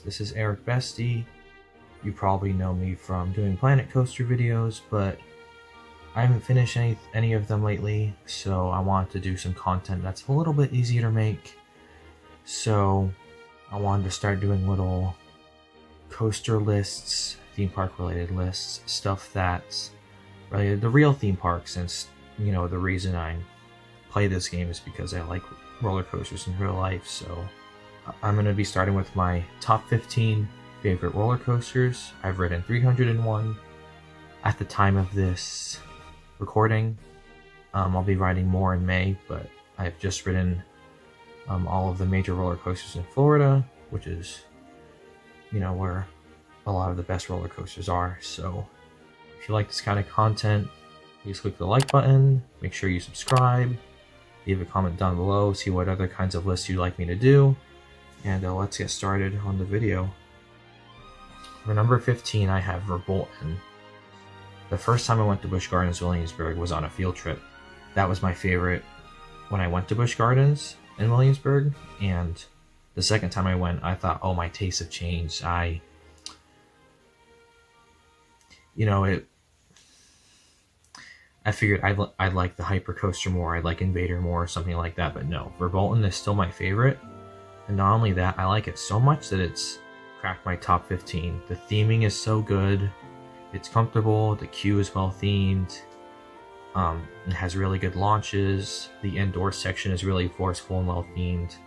This is Eric Besty. You probably know me from doing Planet Coaster videos, but I haven't finished any of them lately, so I wanted to do some content that's a little bit easier to make. So I wanted to start doing little coaster lists, theme park related lists, stuff that's related to real theme parks, since, you know, the reason I play this game is because I like roller coasters in real life. So I'm going to be starting with my top 15 favorite roller coasters. I've ridden 301 at the time of this recording. I'll be riding more in May, but I've just ridden all of the major roller coasters in Florida, which is, you know, where a lot of the best roller coasters are. So if you like this kind of content, please click the like button, make sure you subscribe, leave a comment down below, see what other kinds of lists you'd like me to do, and let's get started on the video. For number 15, I have Bolton. The first time I went to Busch Gardens Williamsburg was on a field trip. That was my favorite when I went to Busch Gardens in Williamsburg, and the second time I went, I thought, oh, my tastes have changed. I figured I'd like the Hyper Coaster more, I'd like Invader more, or something like that, but no, Bolton is still my favorite. And not only that, I like it so much that it's cracked my top 15. The theming is so good, it's comfortable, the queue is well themed, it has really good launches, the indoor section is really forceful and well themed.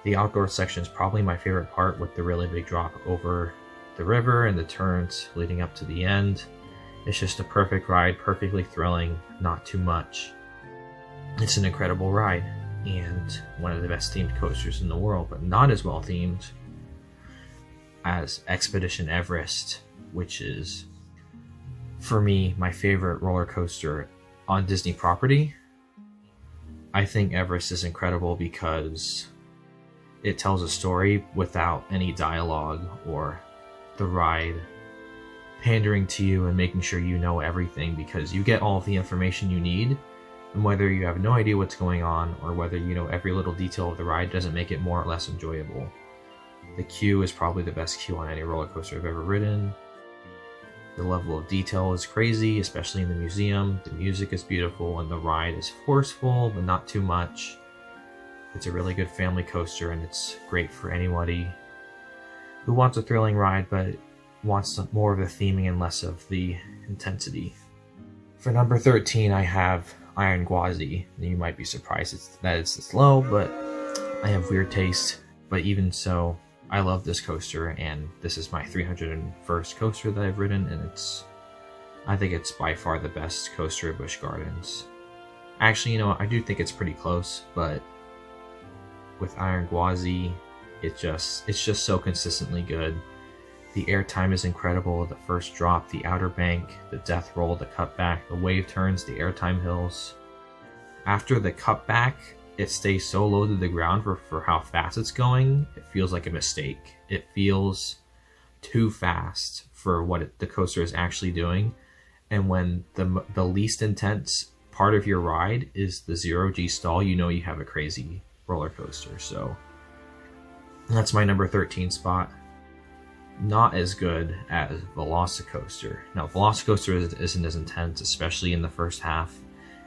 The outdoor section is probably my favorite part, with the really big drop over the river and the turns leading up to the end. It's just a perfect ride, perfectly thrilling, not too much. It's an incredible ride, and one of the best themed coasters in the world, but not as well themed as Expedition Everest, which is, for me, my favorite roller coaster on Disney property. I think Everest is incredible because it tells a story without any dialogue or the ride pandering to you and making sure you know everything, because you get all of the information you need, and whether you have no idea what's going on or whether you know every little detail of the ride doesn't make it more or less enjoyable. The queue is probably the best queue on any roller coaster I've ever ridden. The level of detail is crazy, especially in the museum. The music is beautiful, and the ride is forceful, but not too much. It's a really good family coaster, and it's great for anybody who wants a thrilling ride, but wants more of the theming and less of the intensity. For number 13, I have Iron Gwazi. You might be surprised that it's this low, but I have weird taste. But even so, I love this coaster, and this is my 301st coaster that I've ridden, and I think it's by far the best coaster at Busch Gardens. Actually, you know, I do think it's pretty close, but with Iron Gwazi, it's just so consistently good. The airtime is incredible. The first drop, the outer bank, the death roll, the cutback, the wave turns, the airtime hills. After the cutback, it stays so low to the ground for how fast it's going. It feels like a mistake. It feels too fast for what the coaster is actually doing. And when the least intense part of your ride is the 0G stall, you know you have a crazy roller coaster. So that's my number 13 spot. Not as good as Velocicoaster. Now, Velocicoaster isn't as intense, especially in the first half.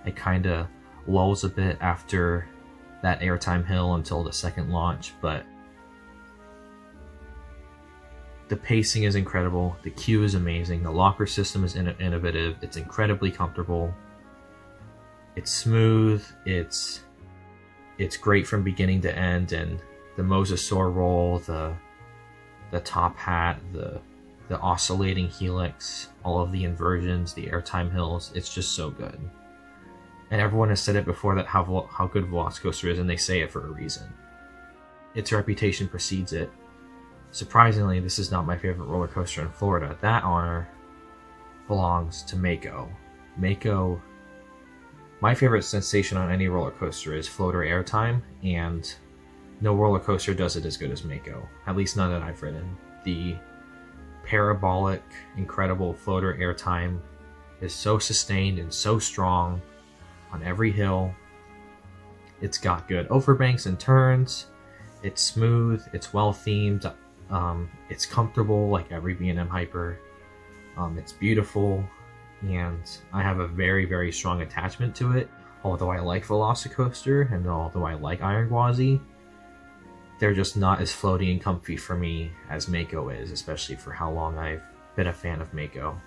It kind of lulls a bit after that airtime hill until the second launch, but the pacing is incredible, the queue is amazing, the locker system is innovative, it's incredibly comfortable, it's smooth, it's great from beginning to end, and the mosasaur roll, the top hat, the oscillating helix, all of the inversions, the airtime hills, it's just so good. And everyone has said it before, that how good Velocicoaster is, and they say it for a reason. Its reputation precedes it. Surprisingly, this is not my favorite roller coaster in Florida. That honor belongs to Mako. Mako, my favorite sensation on any roller coaster is floater airtime, and no roller coaster does it as good as Mako. At least none that I've ridden. The parabolic, incredible floater airtime is so sustained and so strong on every hill. It's got good overbanks and turns. It's smooth. It's well themed. It's comfortable like every B&M Hyper. It's beautiful, and I have a very, very strong attachment to it. Although I like Velocicoaster, and although I like Iron Gwazi, they're just not as floaty and comfy for me as Mako is, especially for how long I've been a fan of Mako.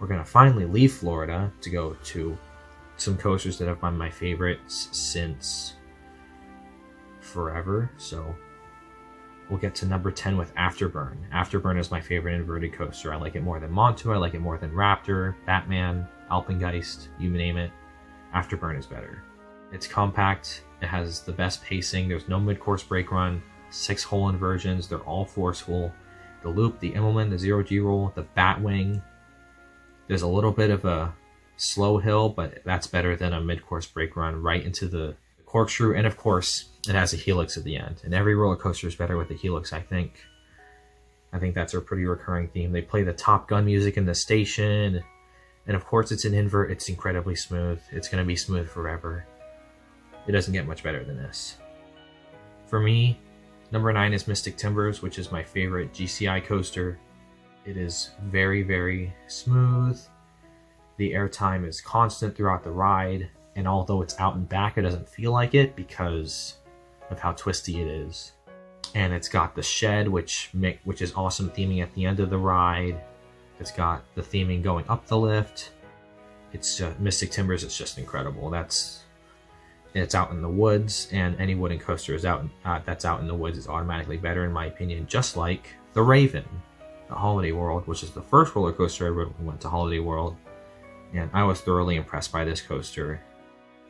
We're going to finally leave Florida to go to some coasters that have been my favorites since forever. So we'll get to number 10 with Afterburn. Afterburn is my favorite inverted coaster. I like it more than Montu, I like it more than Raptor, Batman, Alpengeist, you name it. Afterburn is better. It's compact, it has the best pacing, there's no mid-course brake run, 6 hole inversions, they're all forceful. The loop, the Immelman, the zero G roll, the Batwing. There's a little bit of a slow hill, but that's better than a mid-course brake run right into the corkscrew. And of course, it has a helix at the end. And every roller coaster is better with a helix, I think. I think that's a pretty recurring theme. They play the Top Gun music in the station. And of course, it's an invert. It's incredibly smooth. It's going to be smooth forever. It doesn't get much better than this. For me, number 9 is Mystic Timbers, which is my favorite GCI coaster. It is very, very smooth. The airtime is constant throughout the ride. And although it's out and back, it doesn't feel like it because of how twisty it is. And it's got the shed, which is awesome theming at the end of the ride. It's got the theming going up the lift. It's Mystic Timbers. It's just incredible. It's out in the woods, and any wooden coaster is that's out in the woods is automatically better, in my opinion. Just like the Ravine, the Holiday World, which is the first roller coaster I rode when we went to Holiday World, and I was thoroughly impressed by this coaster.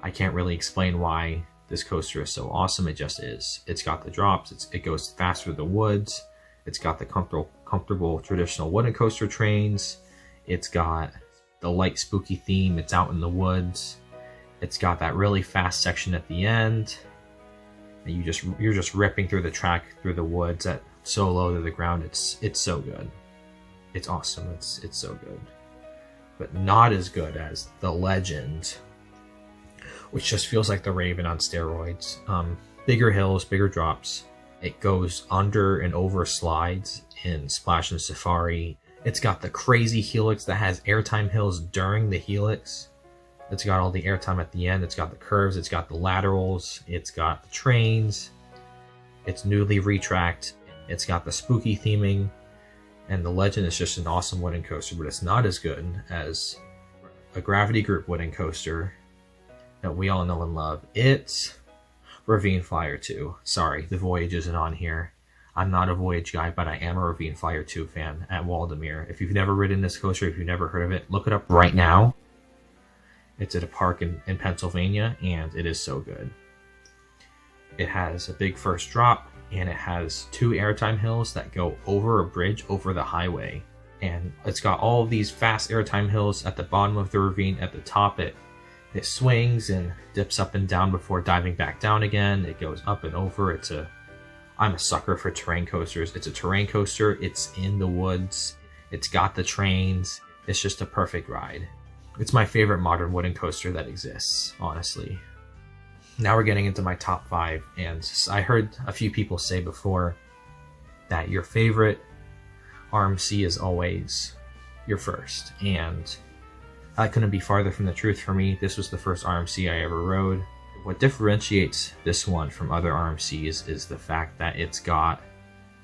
I can't really explain why this coaster is so awesome. It just is. It's got the drops. It goes faster through the woods. It's got the comfortable traditional wooden coaster trains. It's got the light spooky theme. It's out in the woods. It's got that really fast section at the end. And you're just ripping through the track through the woods at so low to the ground. It's so good. It's awesome. It's so good. But not as good as the Legend, which just feels like the Ravine on steroids. Bigger hills, bigger drops. It goes under and over slides in Splash and Safari. It's got the crazy helix that has airtime hills during the helix. It's got all the airtime at the end. It's got the curves. It's got the laterals. It's got the trains. It's newly retracked. It's got the spooky theming. And the Legend is just an awesome wooden coaster, but it's not as good as a Gravity Group wooden coaster that we all know and love. It's Ravine Flyer 2. Sorry, the Voyage isn't on here. I'm not a Voyage guy, but I am a Ravine Flyer 2 fan at Waldameer. If you've never ridden this coaster, if you've never heard of it, look it up right now. It's at a park in Pennsylvania, and it is so good. It has a big first drop, and it has 2 airtime hills that go over a bridge over the highway. And it's got all of these fast airtime hills at the bottom of the ravine. At the top, it swings and dips up and down before diving back down again. It goes up and over. I'm a sucker for terrain coasters. It's a terrain coaster. It's in the woods. It's got the trains. It's just a perfect ride. It's my favorite modern wooden coaster that exists, honestly. Now we're getting into my top 5, and I heard a few people say before that your favorite RMC is always your first, and that couldn't be farther from the truth for me. This was the first RMC I ever rode. What differentiates this one from other RMCs is the fact that it's got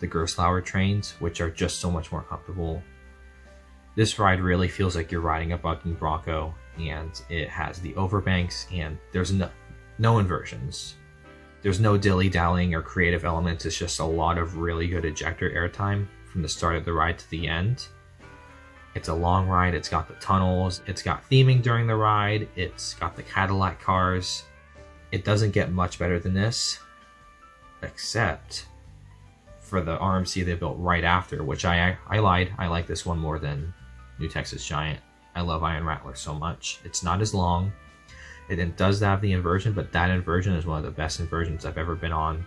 the Gerstlauer trains, which are just so much more comfortable. This ride really feels like you're riding a bucking bronco, and it has the overbanks, and there's no inversions. There's no dilly-dallying or creative elements. It's just a lot of really good ejector airtime from the start of the ride to the end. It's a long ride. It's got the tunnels. It's got theming during the ride. It's got the Cadillac cars. It doesn't get much better than this, except for the RMC they built right after, which I lied. I like this one more than New Texas Giant. I love Iron Rattler so much. It's not as long. It does have the inversion, but that inversion is one of the best inversions I've ever been on.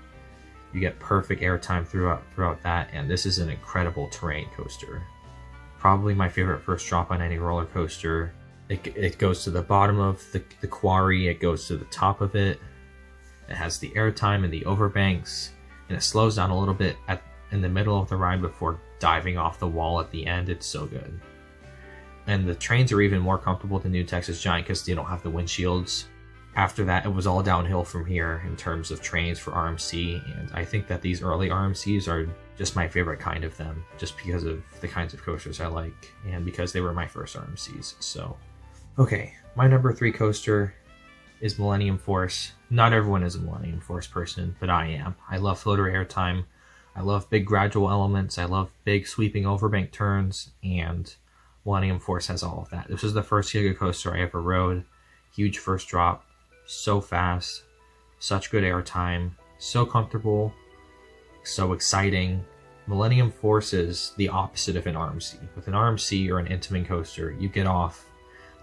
You get perfect airtime throughout that, and this is an incredible terrain coaster. Probably my favorite first drop on any roller coaster. It goes to the bottom of the quarry, it goes to the top of it. It has the airtime and the overbanks, and it slows down a little bit in the middle of the ride before diving off the wall at the end. It's so good. And the trains are even more comfortable than New Texas Giant because they don't have the windshields. After that, it was all downhill from here in terms of trains for RMC, and I think that these early RMCs are just my favorite kind of them, just because of the kinds of coasters I like, and because they were my first RMCs. So, okay, my number 3 coaster is Millennium Force. Not everyone is a Millennium Force person, but I am. I love floater airtime. I love big gradual elements. I love big sweeping overbank turns, and Millennium Force has all of that. This was the first Giga coaster I ever rode. Huge first drop. So fast, such good airtime, so comfortable, so exciting. Millennium Force is the opposite of an RMC. With an RMC or an Intamin coaster, you get off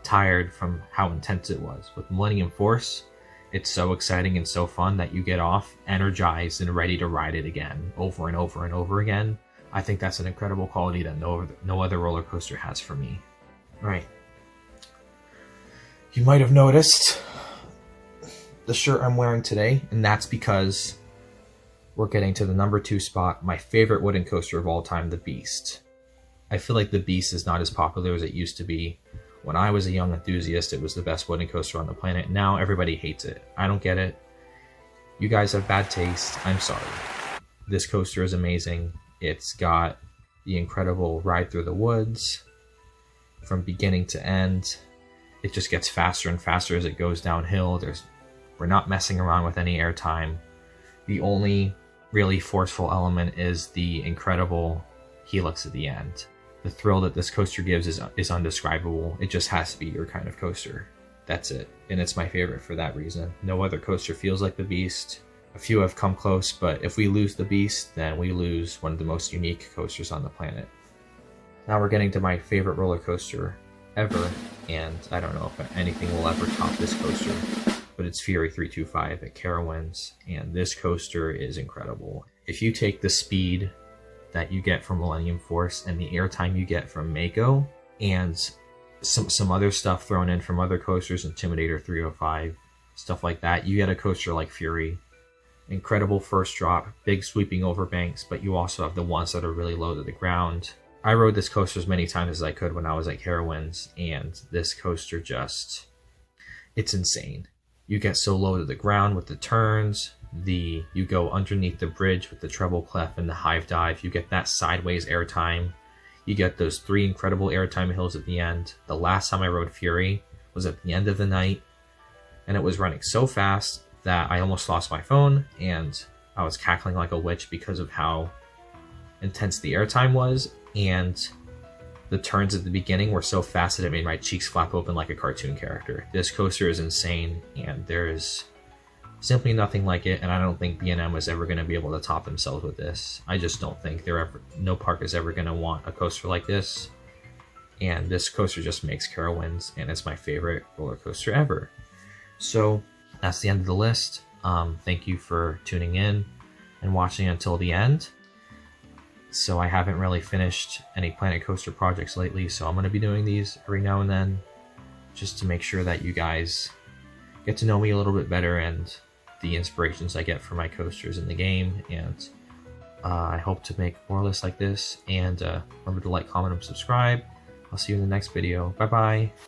tired from how intense it was. With Millennium Force, it's so exciting and so fun that you get off energized and ready to ride it again, over and over and over again. I think that's an incredible quality that no other roller coaster has for me. All right. You might have noticed the shirt I'm wearing today, and that's because we're getting to the number 2 spot, my favorite wooden coaster of all time, the Beast. I feel like the Beast is not as popular as it used to be. When I was a young enthusiast, it was the best wooden coaster on the planet. Now everybody hates it. I don't get it. You guys have bad taste. I'm sorry. This coaster is amazing. It's got the incredible ride through the woods from beginning to end. It just gets faster and faster as it goes downhill. We're not messing around with any airtime. The only really forceful element is the incredible helix at the end. The thrill that this coaster gives is undescribable. It just has to be your kind of coaster. That's it. And it's my favorite for that reason. No other coaster feels like the Beast. A few have come close, but if we lose the Beast, then we lose one of the most unique coasters on the planet. Now we're getting to my favorite roller coaster ever, and I don't know if anything will ever top this coaster, but it's Fury 325 at Carowinds, and this coaster is incredible. If you take the speed that you get from Millennium Force and the airtime you get from Mako, and some other stuff thrown in from other coasters, Intimidator 305, stuff like that, you get a coaster like Fury. Incredible first drop, big sweeping overbanks, but you also have the ones that are really low to the ground. I rode this coaster as many times as I could when I was at Carowinds, and this coaster just, it's insane. You get so low to the ground with the turns, you go underneath the bridge with the treble clef and the hive dive, you get that sideways airtime, you get those 3 incredible airtime hills at the end. The last time I rode Fury was at the end of the night, and it was running so fast that I almost lost my phone, and I was cackling like a witch because of how intense the airtime was, and the turns at the beginning were so fast that it made my cheeks flap open like a cartoon character. This coaster is insane, and there is simply nothing like it, and I don't think B&M is ever going to be able to top themselves with this. I just don't think no park is ever going to want a coaster like this, and this coaster just makes Carowinds, and it's my favorite roller coaster ever. So that's the end of the list. Thank you for tuning in and watching until the end. So I haven't really finished any Planet Coaster projects lately, so I'm going to be doing these every now and then just to make sure that you guys get to know me a little bit better and the inspirations I get from my coasters in the game. And I hope to make more lists like this. And remember to like, comment, and subscribe. I'll see you in the next video. Bye bye.